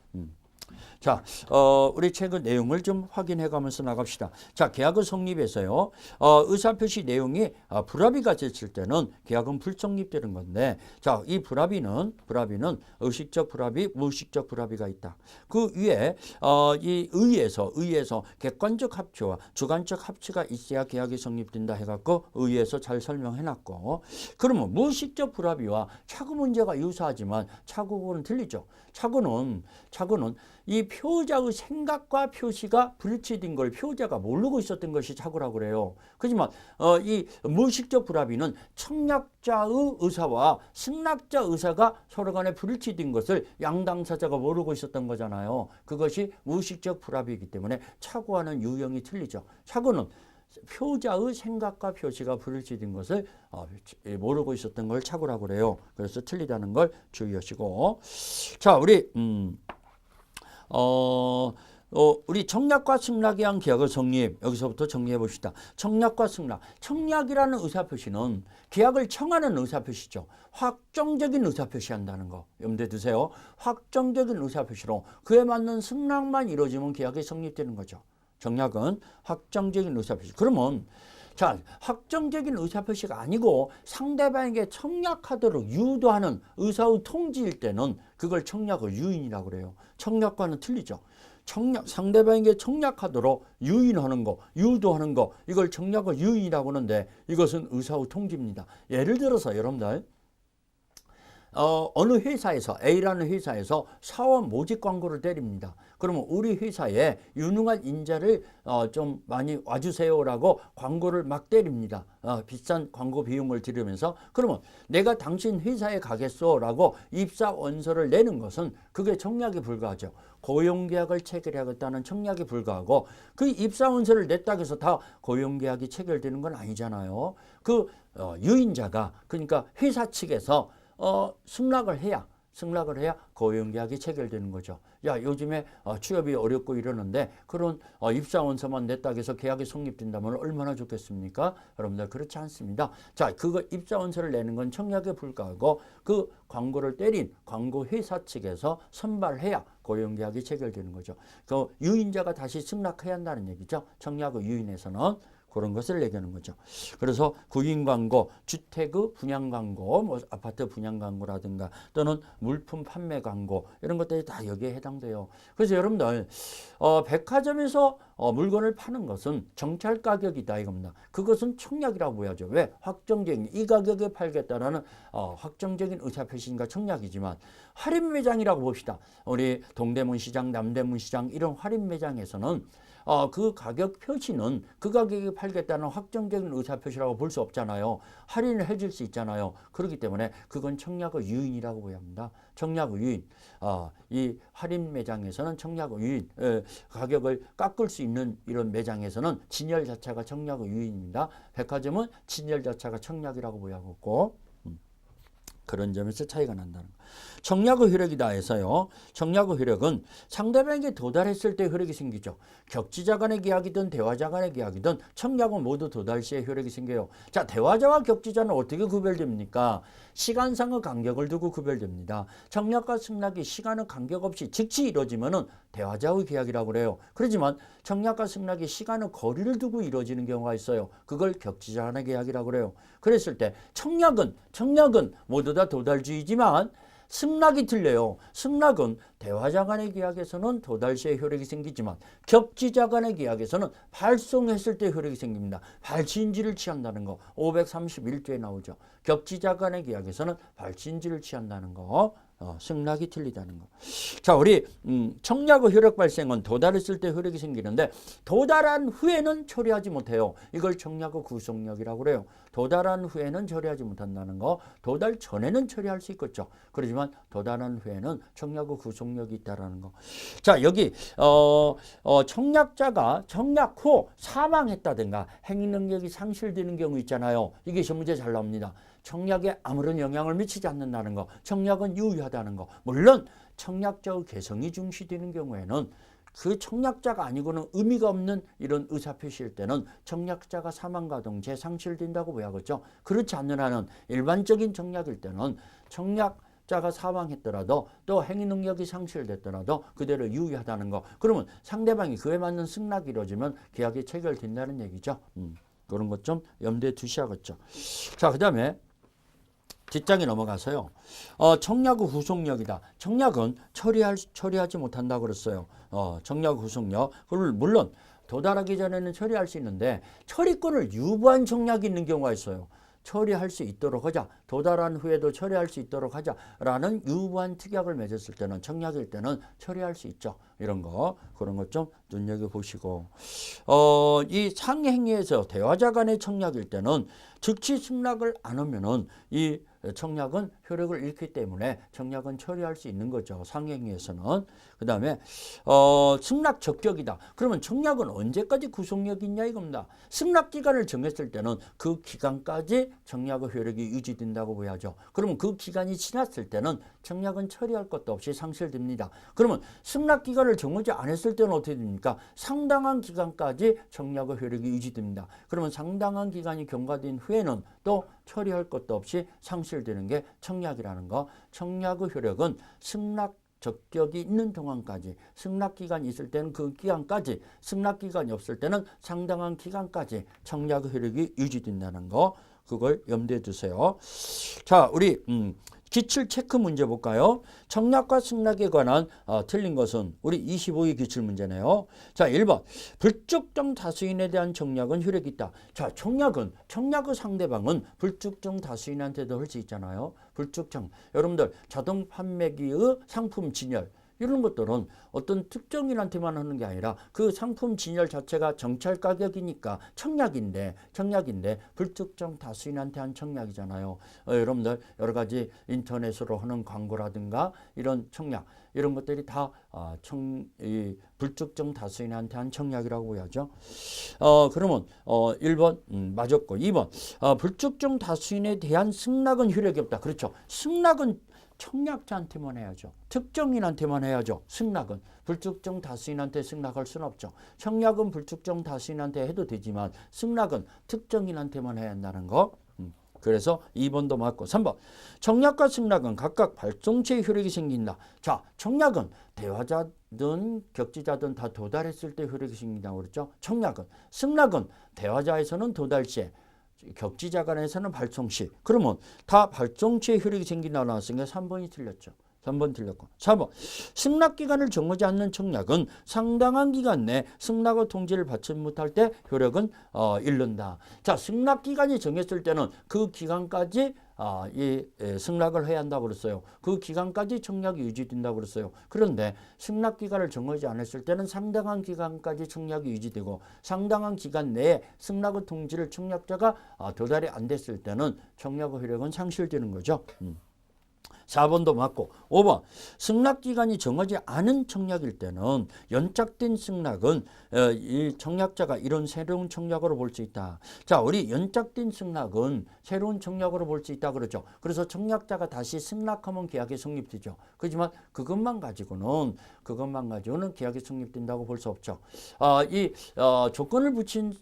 자, 우리 책의 내용을 좀 확인해 가면서 나갑시다. 자, 계약의 성립에서요, 의사표시 내용이 불합의가 됐을 때는 계약은 불성립되는 건데, 자, 이 불합의는 의식적 불합의, 무의식적 불합의가 있다. 그 위에, 이 의에서 객관적 합치와 주관적 합치가 있어야 계약이 성립된다 해갖고 의에서 잘 설명해 놨고, 그러면 무의식적 불합의와 착오 문제가 유사하지만 착오는 틀리죠. 착오는 이 피고자의 생각과 표시가 불일치된 걸 피고자가 모르고 있었던 것이 착오라고 그래요. 그렇지만 이 무의식적 불합의는 청약자의 의사와 승낙자 의사가 서로 간에 불일치된 것을 양당사자가 모르고 있었던 거잖아요. 그것이 무의식적 불합의이기 때문에 착오하는 유형이 틀리죠. 착오는 피고자의 생각과 표시가 불일치된 것을 모르고 있었던 걸 착오라고 그래요. 그래서 틀리다는 걸 주의하시고, 자, 우리 우리 청약과 승낙에 의한 계약의 성립, 여기서부터 정리해 봅시다. 청약과 승낙. 청약이라는 의사표시는 계약을 청하는 의사표시죠. 확정적인 의사표시 한다는 거 염두에 두세요. 확정적인 의사표시로 그에 맞는 승낙만 이루어지면 계약이 성립되는 거죠. 청약은 확정적인 의사표시. 그러면 자, 확정적인 의사표시가 아니고 상대방에게 청약하도록 유도하는 의사의 통지일 때는 그걸 청약의 유인이라고 그래요. 청약과는 틀리죠. 상대방에게 청약하도록 유인하는 거, 유도하는 거, 이걸 청약의 유인이라고 하는데 이것은 의사의 통지입니다. 예를 들어서 여러분들 어느 회사에서 A라는 회사에서 사원 모집 광고를 때립니다. 그러면 우리 회사에 유능한 인재를 좀 많이 와주세요라고 광고를 막 때립니다. 비싼 광고 비용을 들으면서 그러면 내가 당신 회사에 가겠소라고 입사 원서를 내는 것은 그게 청약에 불과하죠. 고용계약을 체결하겠다는 청약에 불과하고 그 입사 원서를 냈다고 해서 다 고용계약이 체결되는 건 아니잖아요. 그 유인자가 그러니까 회사 측에서 승낙을 해야 고용계약이 체결되는 거죠. 야, 요즘에 취업이 어렵고 이러는데 그런 입사원서만 냈다고 해서 계약이 성립된다면 얼마나 좋겠습니까? 여러분들 그렇지 않습니다. 자, 그거 입사원서를 내는 건 청약에 불과하고 그 광고를 때린 광고 회사 측에서 선발해야 고용계약이 체결되는 거죠. 그 유인자가 다시 승낙해야 한다는 얘기죠. 청약의 유인에서는. 그런 것을 얘기하는 거죠. 그래서 구인 광고, 주택의 분양 광고, 뭐 아파트 분양 광고라든가 또는 물품 판매 광고 이런 것들이 다 여기에 해당돼요. 그래서 여러분들 백화점에서 물건을 파는 것은 정찰 가격이다 이겁니다. 그것은 청약이라고 보여야죠. 왜? 확정적인 이 가격에 팔겠다라는 확정적인 의사표시인가 청약이지만 할인 매장이라고 봅시다. 우리 동대문 시장, 남대문 시장 이런 할인 매장에서는 그 가격 표시는 그 가격에 팔겠다는 확정적인 의사표시라고 볼 수 없잖아요. 할인을 해줄 수 있잖아요. 그렇기 때문에 그건 청약의 유인이라고 보야 합니다. 청약의 유인. 이 할인 매장에서는 청약의 유인. 가격을 깎을 수 있는 이런 매장에서는 진열 자체가 청약의 유인입니다. 백화점은 진열 자체가 청약이라고 보야겠고 그런 점에서 차이가 난다는 거. 청약의 효력이다 해서요. 청약의 효력은 상대방에게 도달했을 때 효력이 생기죠. 격지자 간의 계약이든 대화자 간의 계약이든 청약은 모두 도달 시에 효력이 생겨요. 자, 대화자와 격지자는 어떻게 구별됩니까? 시간상의 간격을 두고 구별됩니다. 청약과 승낙이 시간의 간격 없이 즉시 이루어지면은 대화자의 계약이라고 그래요. 그렇지만 청약과 승낙이 시간의 거리를 두고 이루어지는 경우가 있어요. 그걸 격지자 간의 계약이라고 그래요. 그랬을 때 청약은 모두 다 도달주의지만 승낙이 틀려요. 승낙은 대화자 간의 계약에서는 도달 시에 효력이 생기지만 격지자 간의 계약에서는 발송했을 때 효력이 생깁니다. 발치인지를 취한다는 거 531조에 나오죠. 격지자 간의 계약에서는 발치인지를 취한다는 거 승낙이 틀리다는 거. 자, 우리 청약의 효력 발생은 도달했을 때 효력이 생기는데 도달한 후에는 처리하지 못해요. 이걸 청약의 구속력이라고 그래요. 도달한 후에는 처리하지 못한다는 거. 도달 전에는 처리할 수 있겠죠. 그렇지만 도달한 후에는 청약의 구속력이 있다라는 거. 자, 여기 청약자가 청약 후 사망했다든가 행위 능력이 상실되는 경우 있잖아요. 이게 시험 문제 잘 나옵니다. 청약에 아무런 영향을 미치지 않는다는 거. 청약은 유효하다는 거. 물론 청약자의 개성이 중시되는 경우에는 그 청약자가 아니고는 의미가 없는 이런 의사표시일 때는 청약자가 사망과 동시에 상실된다고 보야겠죠. 그렇지 않는 한은 일반적인 청약일 때는 청약자가 사망했더라도 또 행위 능력이 상실됐더라도 그대로 유효하다는 거. 그러면 상대방이 그에 맞는 승낙이 이루어지면 계약이 체결된다는 얘기죠. 그런 것 좀 염두에 두셔야겠죠. 자, 그 다음에 뒷장에 넘어가서요. 청약의 후속력이다. 청약은 처리하지 못한다고 그랬어요. 청약 후속력. 그걸 물론 도달하기 전에는 처리할 수 있는데 처리권을 유보한 청약이 있는 경우가 있어요. 처리할 수 있도록 하자. 도달한 후에도 처리할 수 있도록 하자라는 유보한 특약을 맺었을 때는 청약일 때는 처리할 수 있죠. 이런 거 그런 것 좀 눈여겨보시고 이 상행위에서 대화자 간의 청약일 때는 즉시 승낙을 안 하면은 이 청약은 효력을 잃기 때문에 청약은 처리할 수 있는 거죠. 상행위에서는. 그 다음에 승낙 적격이다. 그러면 청약은 언제까지 구속력이 있냐 이겁니다. 승낙 기간을 정했을 때는 그 기간까지 청약의 효력이 유지된다고 봐야죠. 그러면 그 기간이 지났을 때는 청약은 처리할 것도 없이 상실됩니다. 그러면 승낙 기간을 정하지 않았을 때는 어떻게 됩니까? 상당한 기간까지 청약의 효력이 유지됩니다. 그러면 상당한 기간이 경과된 후에는 또 처리할 것도 없이 상실되는 게 청약이라는 거. 청약의 효력은 승낙 적격이 있는 동안까지, 승낙기간이 있을 때는 그 기간까지, 승낙기간이 없을 때는 상당한 기간까지 청약의 효력이 유지된다는 거. 그걸 염두에 두세요. 자, 우리 기출 체크 문제 볼까요? 청약과 승낙에 관한 틀린 것은 우리 25위 기출 문제네요. 자, 1번. 불특정 다수인에 대한 청약은 효력이 있다. 자, 청약의 상대방은 불특정 다수인한테도 할 수 있잖아요. 불특정. 여러분들 자동 판매기의 상품 진열 이런 것들은 어떤 특정인한테만 하는 게 아니라 그 상품 진열 자체가 정찰 가격이니까 청약인데 불특정 다수인한테 한 청약이잖아요. 여러분들 여러 가지 인터넷으로 하는 광고라든가 이런 청약 이런 것들이 다 불특정 다수인한테 한 청약이라고 보여야죠. 그러면 1번 맞았고 2번 불특정 다수인에 대한 승낙은 효력이 없다. 그렇죠. 승낙은 청약자한테만 해야죠. 특정인한테만 해야죠. 승낙은 불특정 다수인한테 승낙할 수는 없죠. 청약은 불특정 다수인한테 해도 되지만 승낙은 특정인한테만 해야 한다는 거. 그래서 2번도 맞고 3번 청약과 승낙은 각각 발송체의 효력이 생긴다. 자, 청약은 대화자든 격지자든 다 도달했을 때 효력이 생긴다고 그랬죠. 청약은. 승낙은 대화자에서는 도달 시에 격지자 간에서는 발송 시. 그러면 다 발송 시에 효력이 생긴다고 나왔으니까 3번이 틀렸죠. 3번 틀렸고 4번 승낙기간을 정하지 않는 청약은 상당한 기간 내 승낙의 통지를 받지 못할 때 효력은 잃는다. 자, 승낙기간이 정했을 때는 그 기간까지 승낙을 해야 한다고 그랬어요. 그 기간까지 청약이 유지된다고 그랬어요. 그런데 승낙기간을 정하지 않았을 때는 상당한 기간까지 청약이 유지되고 상당한 기간 내에 승낙의 통지를 청약자가 도달이 안 됐을 때는 청약의 효력은 상실되는 거죠. 4번도 맞고 5번 승낙기간이 정하지 않은 청약일 때는 연착된 승낙은 이 청약자가 이런 새로운 청약으로 볼 수 있다. 자, 우리 연착된 승낙은 새로운 청약으로 볼 수 있다 그러죠. 그래서 청약자가 다시 승낙하면 계약이 성립되죠. 그렇지만 그것만 가지고는 계약이 성립된다고 볼 수 없죠. 조건을 붙인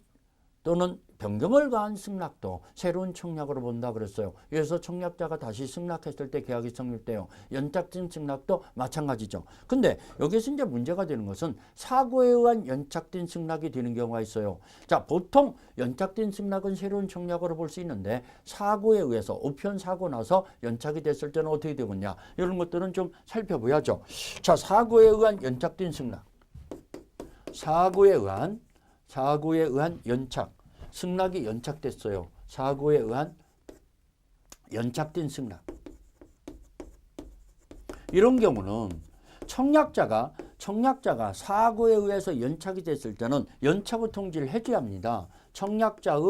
또는 변경을 가한 승낙도 새로운 청약으로 본다 그랬어요. 그래서 청약자가 다시 승낙했을 때 계약이 성립돼요. 연착된 승낙도 마찬가지죠. 근데 여기서 이제 문제가 되는 것은 사고에 의한 연착된 승낙이 되는 경우가 있어요. 자, 보통 연착된 승낙은 새로운 청약으로 볼 수 있는데 사고에 의해서 우편 사고 나서 연착이 됐을 때는 어떻게 되겠냐. 이런 것들은 좀 살펴봐야죠. 자, 사고에 의한 연착된 승낙. 사고에 의한 연착. 승낙이 연착됐어요. 사고에 의한 연착된 승낙. 이런 경우는 청약자가 사고에 의해서 연착이 됐을 때는 연착의 통지를 해줘야 합니다. 청약자의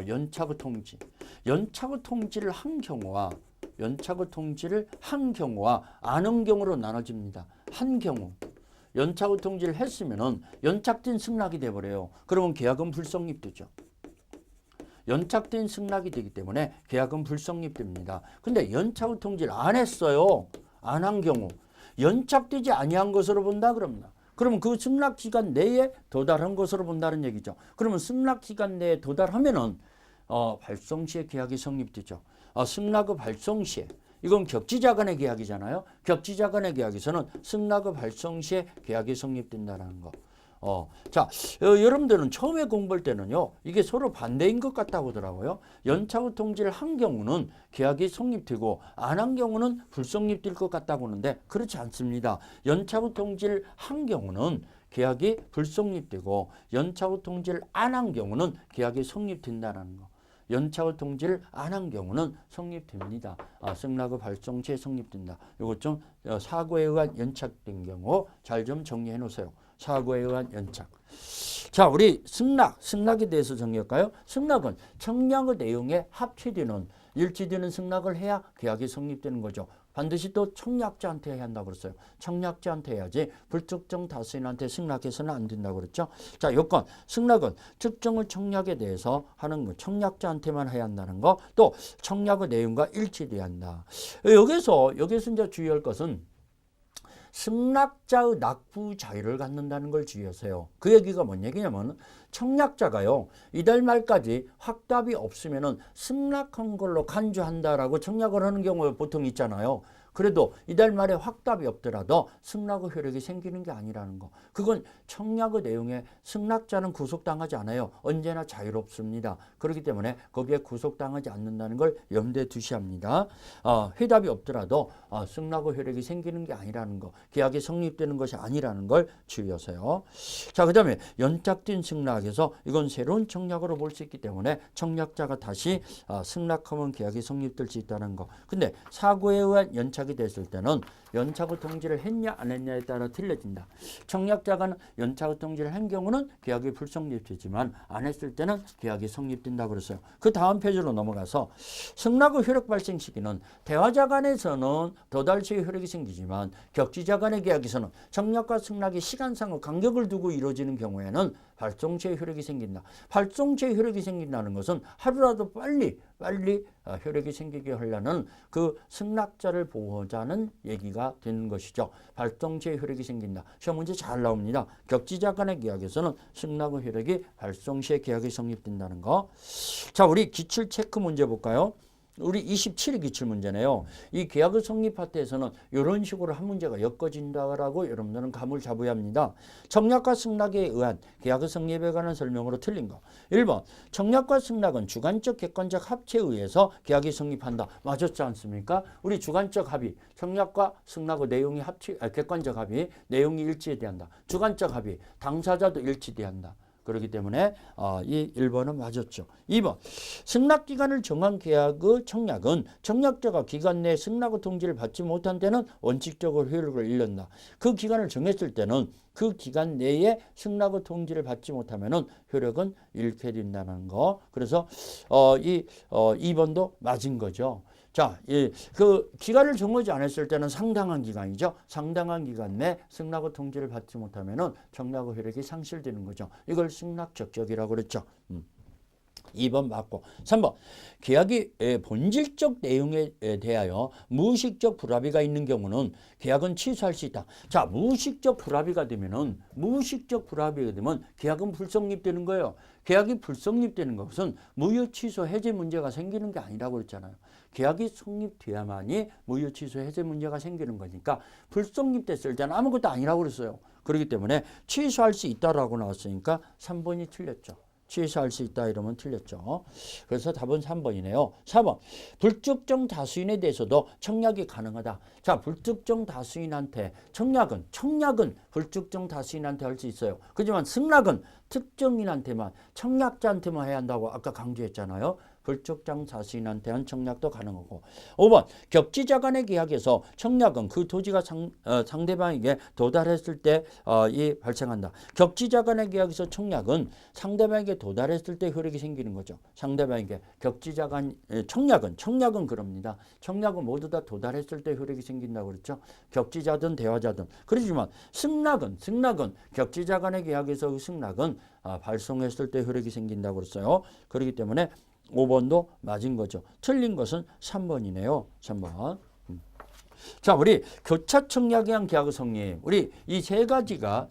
연착의 통지. 연착의 통지를 한 경우와 안 한 경우로 나눠집니다. 한 경우. 연착의 통지를 했으면은 연착된 승낙이 돼버려요. 그러면 계약은 불성립되죠. 연착된 승낙이 되기 때문에 계약은 불성립됩니다. 근데 연착의 통지를 안 했어요. 안 한 경우 연착되지 아니한 것으로 본다 그럽니다. 그러면 그 승낙 기간 내에 도달한 것으로 본다는 얘기죠. 그러면 승낙 기간 내에 도달하면은 발송 시에 계약이 성립되죠. 승낙의 발송 시에 이건 격지자 간의 계약이잖아요. 격지자 간의 계약에서는 승낙의 발송 시에 계약이 성립된다는 거. 여러분들은 처음에 공부할 때는요, 이게 서로 반대인 것 같다고 하더라고요. 연착의 통지를 한 경우는 계약이 성립되고 안 한 경우는 불성립될 것 같다고 하는데 그렇지 않습니다. 연착의 통지를 한 경우는 계약이 불성립되고 연착의 통지를 안 한 경우는 계약이 성립된다는 거. 연착의 통지를 안 한 경우는 성립됩니다. 승낙의 발송 시에 성립된다. 이것 좀 사고에 의한 연착된 경우 잘 좀 정리해 놓으세요. 사고에 의한 연착. 자, 우리 승낙에 대해서 정리할까요? 승낙은 청약의 내용에 합치되는 일치되는 승낙을 해야 계약이 성립되는 거죠. 반드시 또 청약자한테 해야 한다고 그랬어요. 청약자한테 해야지 불특정 다수인한테 승낙해서는 안 된다고 그랬죠. 자, 요건 승낙은 특정의 청약에 대해서 하는 거, 청약자한테만 해야 한다는 거, 또 청약의 내용과 일치돼야 한다. 여기서 이제 주의할 것은 승낙자의 납부 자유를 갖는다는 걸 주의하세요. 그 얘기가 뭔 얘기냐면 청약자가요, 이달 말까지 확답이 없으면은 승낙한 걸로 간주한다라고 청약을 하는 경우가 보통 있잖아요. 그래도 이달 말에 확답이 없더라도 승낙의 효력이 생기는 게 아니라는 거. 그건 청약의 내용에 승낙자는 구속당하지 않아요. 언제나 자유롭습니다. 그렇기 때문에 거기에 구속당하지 않는다는 걸 염두에 두셔야 합니다. 회답이 없더라도 승낙의 효력이 생기는 게 아니라는 거. 계약이 성립되는 것이 아니라는 걸 주의하세요. 자, 그 다음에 연착된 승낙에서 이건 새로운 청약으로 볼 수 있기 때문에 청약자가 다시 승낙하면 계약이 성립될 수 있다는 거. 근데 사고에 의한 연착이 됐을 때는 연착의 통지를 했냐 안 했냐에 따라 틀려진다. 청약자가 연착의 통지를 한 경우는 계약이 불성립되지만 안 했을 때는 계약이 성립된다 그랬어요. 그 다음 페이지로 넘어가서 승낙의 효력 발생 시기는 대화자 간에서는 도달시의 효력이 생기지만 격지자 간의 계약에서는 청약과 승낙이 시간상의 간격을 두고 이루어지는 경우에는 발송시의 효력이 생긴다. 발송시의 효력이 생긴다는 것은 하루라도 빨리 효력이 생기게 하려는 그 승낙자를 보호하자는 얘기가 되는 것이죠. 발송시의 효력이 생긴다. 시험 문제 잘 나옵니다. 격지자 간의 계약에서는 승낙의 효력이 발송시의 계약이 성립된다는 거. 자, 우리 기출 체크 문제 볼까요? 우리 27일 기출 문제네요. 이 계약의 성립 파트에서는 이런 식으로 한 문제가 엮어진다라고 여러분들은 감을 잡아야 합니다. 청약과 승낙에 의한 계약의 성립에 관한 설명으로 틀린 거. 1번 청약과 승낙은 주관적 객관적 합체에 의해서 계약이 성립한다. 맞았지 않습니까? 우리 주관적 합의, 청약과 승낙의 내용이 객관적 합의, 내용이 일치돼야 주관적 합의, 당사자도 일치돼야 한다. 그렇기 때문에 이 1번은 맞았죠. 2번 승낙기간을 정한 계약의 청약은 청약자가 기간 내에 승낙의 통지를 받지 못한 때는 원칙적으로 효력을 잃는다. 그 기간을 정했을 때는 그 기간 내에 승낙의 통지를 받지 못하면 효력은 잃게 된다는 거. 그래서 2번도 맞은 거죠. 자, 그 기간을 정하지 않았을 때는 상당한 기간이죠. 상당한 기간 내 승낙의 통지를 받지 못하면 청약의 효력이 상실되는 거죠. 이걸 승낙적적이라고 그랬죠. 2번 맞고 3번 계약이 본질적 내용에 대하여 무의식적 불합의가 있는 경우는 계약은 취소할 수 있다. 자, 무의식적 불합의가 되면 계약은 불성립되는 거예요. 계약이 불성립되는 것은 무효 취소 해제 문제가 생기는 게 아니라고 그랬잖아요. 계약이 성립돼야만이 무효 취소 해제 문제가 생기는 거니까 불성립됐을 때는 아무것도 아니라고 그랬어요. 그렇기 때문에 취소할 수 있다라고 나왔으니까 3번이 틀렸죠. 취소할 수 있다 이러면 틀렸죠. 그래서 답은 3번이네요. 4번 불특정 다수인에 대해서도 청약이 가능하다. 자, 불특정 다수인한테 청약은 불특정 다수인한테 할 수 있어요. 그렇지만 승낙은 특정인한테만 청약자한테만 해야 한다고 아까 강조했잖아요. 불특정 다수인한테 한 청약도 가능하고. 5번 격지자 간의 계약에서 청약은 그 토지가 상대방에게 도달했을 때 발생한다. 격지자 간의 계약에서 청약은 상대방에게 도달했을 때 효력이 생기는 거죠. 상대방에게 격지자 간 청약은 그럽니다. 청약은 모두 다 도달했을 때 효력이 생긴다고 그랬죠. 격지자든 대화자든. 그렇지만 승낙은 격지자 간의 계약에서 승낙은 발송했을 때 효력이 생긴다고 그랬어요. 그렇기 때문에 5번도 맞은 거죠. 틀린 것은 3번이네요. 3번. 자, 우리 교차 청약에 의한 계약의 성립. 우리 이 세 가지가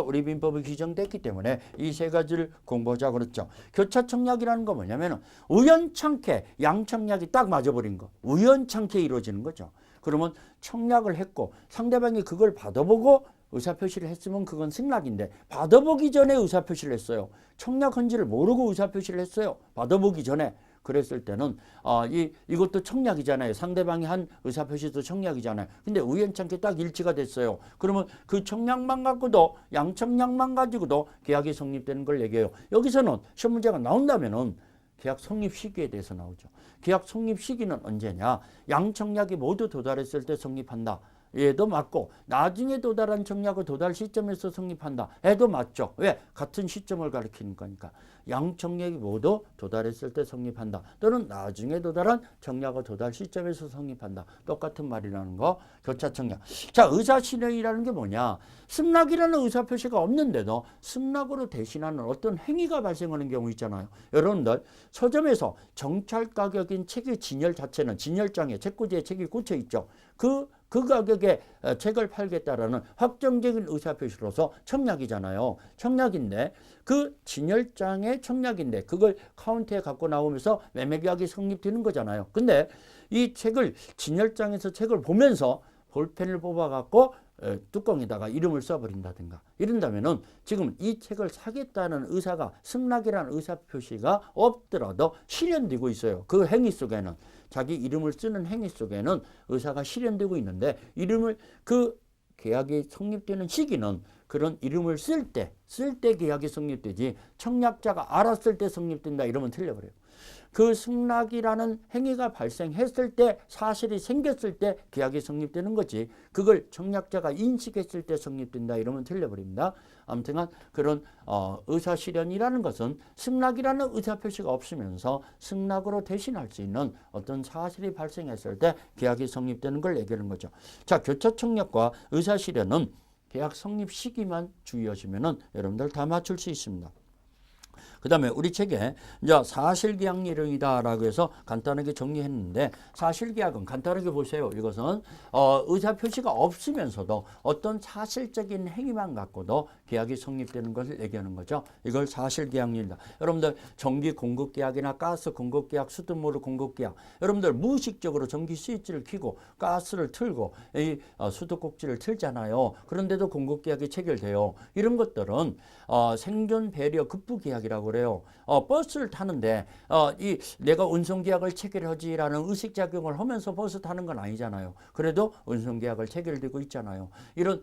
우리 민법에 규정됐기 때문에 이 세 가지를 공부하자 그랬죠. 교차 청약이라는 거 뭐냐면 우연찮게 양청약이 딱 맞아버린 거. 우연찮게 이루어지는 거죠. 그러면 청약을 했고 상대방이 그걸 받아보고 의사표시를 했으면 그건 승낙인데 받아보기 전에 의사표시를 했어요. 청약한지를 모르고 의사표시를 했어요. 받아보기 전에. 그랬을 때는 이것도 청약이잖아요. 상대방이 한 의사표시도 청약이잖아요. 근데 우연찮게 딱 일치가 됐어요. 그러면 그 청약만 갖고도 양청약만 가지고도 계약이 성립되는 걸 얘기해요. 여기서는 시험 문제가 나온다면은 계약 성립 시기에 대해서 나오죠. 계약 성립 시기는 언제냐? 양청약이 모두 도달했을 때 성립한다. 얘도 맞고 나중에 도달한 청약의 도달 시점에서 성립한다. 얘도 맞죠. 왜? 같은 시점을 가리키는 거니까. 양청약이 모두 도달했을 때 성립한다. 또는 나중에 도달한 청약의 도달 시점에서 성립한다. 똑같은 말이라는 거. 교차 청약. 자, 의사실현이라는 게 뭐냐? 승낙이라는 의사표시가 없는데도 승낙으로 대신하는 어떤 행위가 발생하는 경우 있잖아요. 여러분들 서점에서 정찰 가격인 책의 진열 자체는 진열장에 책꽂이에 책이 꽂혀 있죠. 그 그 가격에 책을 팔겠다라는 확정적인 의사표시로서 청약이잖아요. 청약인데 그 진열장의 청약인데 그걸 카운터에 갖고 나오면서 매매계약이 성립되는 거잖아요. 근데 이 책을 진열장에서 책을 보면서 볼펜을 뽑아갖고 뚜껑에다가 이름을 써버린다든가 이런다면은 지금 이 책을 사겠다는 의사가 승낙이라는 의사표시가 없더라도 실현되고 있어요. 그 행위 속에는 자기 이름을 쓰는 행위 속에는 의사가 실현되고 있는데 이름을 그 계약이 성립되는 시기는 그런 이름을 쓸 때 계약이 성립되지 청약자가 알았을 때 성립된다 이러면 틀려버려요. 그 승낙이라는 행위가 발생했을 때 사실이 생겼을 때 계약이 성립되는 거지 그걸 청약자가 인식했을 때 성립된다 이러면 틀려버립니다. 아무튼 그런 의사실현이라는 것은 승낙이라는 의사표시가 없으면서 승낙으로 대신할 수 있는 어떤 사실이 발생했을 때 계약이 성립되는 걸 얘기하는 거죠. 자, 교차청약과 의사실현은 계약 성립 시기만 주의하시면은 여러분들 다 맞출 수 있습니다. 그 다음에 우리 책에 이제 사실계약예령이다라고 해서 간단하게 정리했는데 사실계약은 간단하게 보세요. 이것은 의사표시가 없으면서도 어떤 사실적인 행위만 갖고도 계약이 성립되는 것을 얘기하는 거죠. 이걸 사실계약예령이다. 여러분들 전기 공급계약이나 가스 공급계약, 수돗물 공급계약 여러분들 무의식적으로 전기 스위치를 켜고 가스를 틀고 이 수도꼭지를 틀잖아요. 그런데도 공급계약이 체결돼요. 이런 것들은 생존 배려 급부계약이라고 그래요. 버스를 타는데 이 내가 운송계약을 체결하지라는 의식작용을 하면서 버스 타는 건 아니잖아요. 그래도 운송계약을 체결되고 있잖아요. 이런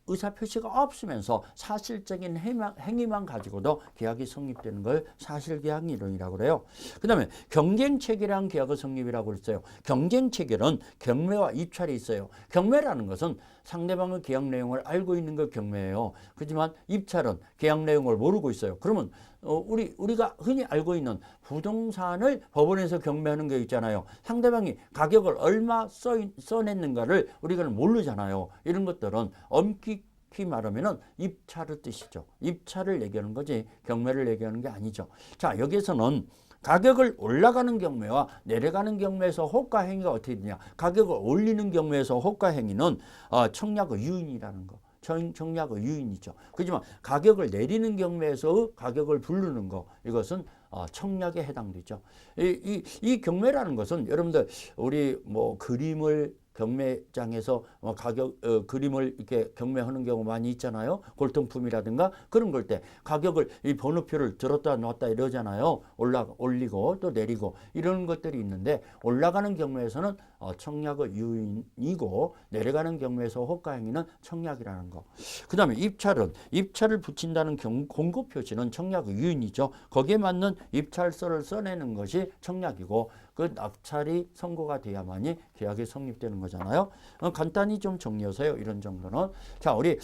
의사표시가 없으면서 사실적인 행위만 가지고도 계약이 성립되는 걸 사실계약이론이라고 그래요. 그 다음에 경쟁체결한 계약의 성립이라고 그랬어요. 경쟁체결은 경매와 입찰이 있어요. 경매라는 것은 상대방의 계약 내용을 알고 있는 걸 경매예요. 그렇지만 입찰은 계약 내용을 모르고 있어요. 그러면 우리가 흔히 알고 있는 부동산을 법원에서 경매하는 게 있잖아요. 상대방이 가격을 얼마 써냈는가를 우리가 모르잖아요. 이런 것들은 엄격히 말하면은 입찰의 뜻이죠. 입찰을 얘기하는 거지 경매를 얘기하는 게 아니죠. 자, 여기에서는 가격을 올라가는 경매와 내려가는 경매에서 호가 행위가 어떻게 되냐. 가격을 올리는 경매에서 호가 행위는 청약의 유인이라는 거. 청약의 유인이죠. 그렇지만 가격을 내리는 경매에서 가격을 부르는 거 이것은 청약에 해당되죠. 이 경매라는 것은 여러분들 우리 뭐 그림을 경매장에서 그림을 이렇게 경매하는 경우 많이 있잖아요. 골동품이라든가 그런 걸 때 가격을 이 번호표를 들었다 놨다 이러잖아요. 올리고 또 내리고 이런 것들이 있는데 올라가는 경우에서는 청약의 유인이고 내려가는 경우에서 호가행위는 청약이라는 거. 그 다음에 입찰을 붙인다는 공고 표시는 청약의 유인이죠. 거기에 맞는 입찰서를 써내는 것이 청약이고 그 낙찰이 선고가 돼야만이 계약이 성립되는 거잖아요. 간단히 좀 정리하세요. 이런 정도는. 자, 우리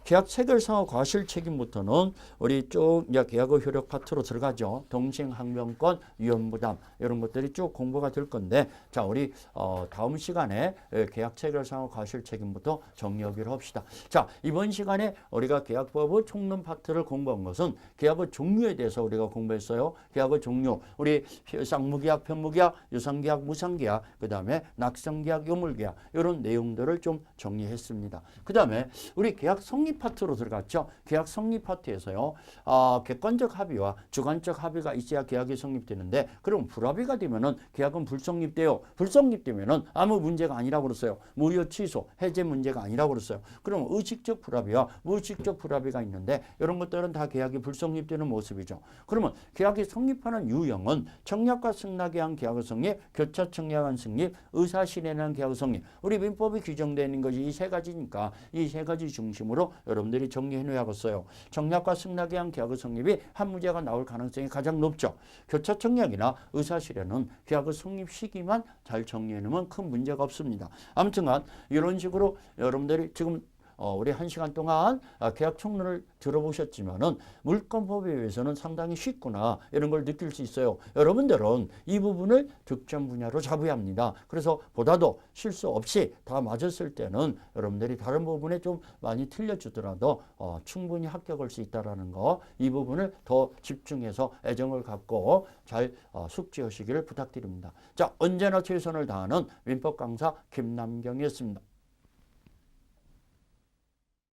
계약 체결상의 과실 책임부터는 우리 쭉 이제 계약의 효력 파트로 들어가죠. 동생 항명권, 위험부담 이런 것들이 쭉 공부가 될 건데, 자, 우리 다음 시간에 계약 체결상의 과실 책임부터 정리하기로 합시다. 자, 이번 시간에 우리가 계약법의 총론 파트를 공부한 것은 계약의 종류에 대해서 우리가 공부했어요. 계약의 종류, 우리 쌍무계약, 편무계약, 유상계약, 무상계약, 그 다음에 낙성계약, 요물계약 이런 내용들을 좀 정리했습니다. 그 다음에 우리 계약 성립 파트로 들어갔죠. 계약 성립 파트에서요. 객관적 합의와 주관적 합의가 있어야 계약이 성립되는데 그럼 불합의가 되면은 계약은 불성립돼요. 불성립되면은 아무 문제가 아니라고 그랬어요. 무효 취소, 해제 문제가 아니라고 그랬어요. 그럼 의식적 불합의와 무의식적 불합의가 있는데 이런 것들은 다 계약이 불성립되는 모습이죠. 그러면 계약이 성립하는 유형은 청약과 승낙에 한 계약의 성립, 교차 청약한 성립, 의사실현한 계약의 성립. 우리 민법이 규정되어 있는 것이 이 세 가지니까 이 세 가지 중심으로 여러분들이 정리해 놓아야겠어요. 청약과 승낙에 한 계약의 성립이 한 문제가 나올 가능성이 가장 높죠. 교차 청약이나 의사실현은 계약의 성립 시기만 잘 정리해 놓으면 큰 문제가 없습니다. 아무튼간 이런 식으로 여러분들이 지금 우리 1시간 동안 계약 총론을 들어보셨지만은 물권법에 의해서는 상당히 쉽구나 이런 걸 느낄 수 있어요. 여러분들은 이 부분을 득점 분야로 잡아야 합니다. 그래서 보다도 실수 없이 다 맞았을 때는 여러분들이 다른 부분에 좀 많이 틀려주더라도 충분히 합격할 수 있다는 거, 이 부분을 더 집중해서 애정을 갖고 잘 숙지하시기를 부탁드립니다. 자, 언제나 최선을 다하는 민법 강사 김남경이었습니다.